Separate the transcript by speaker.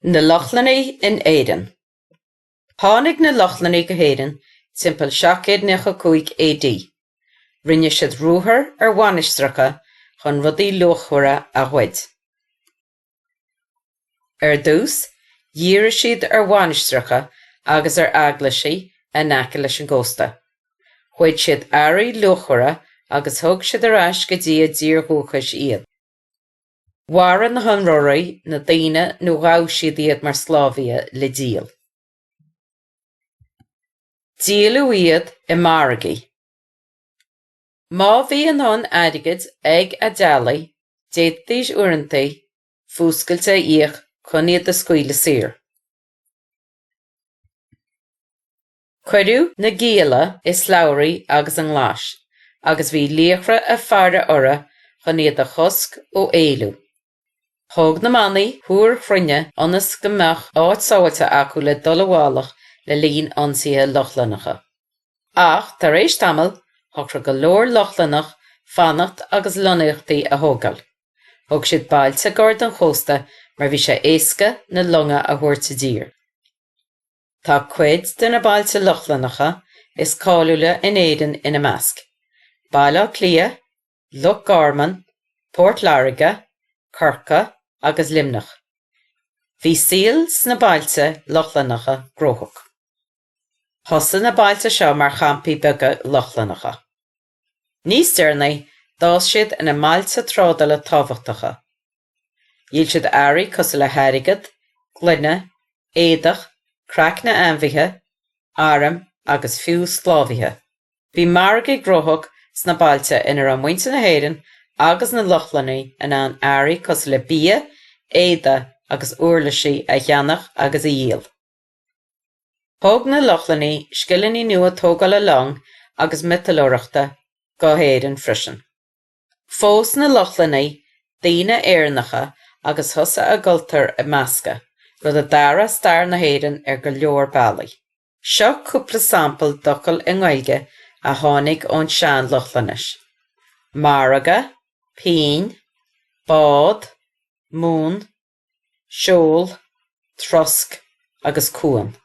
Speaker 1: Na Lochlannaigh in Éirinn. Tháinig na Lochlannaigh go Éirinn timpeall 795 AD. Rinne siad rúthar ar bhainisteocha chun rudaí luachmhara a ghuid. Ar dús, dhíre siad ar bhainisteocha agus ar aglaisí a naca leis an gcósta. Chuid siad airí luachmhara agus thug siad ar ais go dtí a díorthúchais iad. Mhara na honróirí na daoine nó ghabh siad iad mar sláimhí le díal. Díalú iad I margaí. Má bhí an hon airgid ag a dealaí, déadtais uaireantaí, fúscailte íoch chun iad a scaoile saor. Cuireadh na gialla is slabhraí agus an gláis, agus bhí líochra a fearra orra chun iad a chosc ó éilú. Thug na manaí thuair chruinne ionas go mbeadh áit sábhailte acu le dul abhailach le líon ionsaithe Lochlannaigh. Ach tar éis tamil, thugtar go leor Lochlannaigh fannacht agus lonnaíochtaí a thógáil. Thug siad bailte gord an chósta mar bhí sé éasca na longa a thuairte dír. Tá cuid de na bailte Lochlannaigh is cáiliúla in Éirinn ina measc. Baile Clia, Loch Garman, Port Larriga, Corca agus Limnach. Bhí síl sna bailte Lochlannaigh gróthach. Thosa na bailte seo mar champaí beaga Lochlannaigh. Níos dearnaí dás siad ina mailte trádala tábhachtacha. Díl siad airí cosúil le hairigid, glunne, éadach, crac na anmhaithe, áram agus fiú sláimhithe. Bhí margaí gróthach sna bailte inar an muinte na Éirinn agus na Lochlannaigh in an airí cosúil le bia, éada agus uirlisí a dheannach agus a díal. Thug na Lochlannaigh scileanní nua tógála long agus mitalóireachta go Éirinn freisin. Fós na Lochlannaigh daoine éirinacha agus thosa a gcultar I measca, rud a dara stair na Éirinn ar go leor bailí. Seo cúpla sampal docail I Gaeilge a tháinig ón sean Lochlannis. Maraga, Pín, Bád, Mún, Seol, Trosc agus Cuan.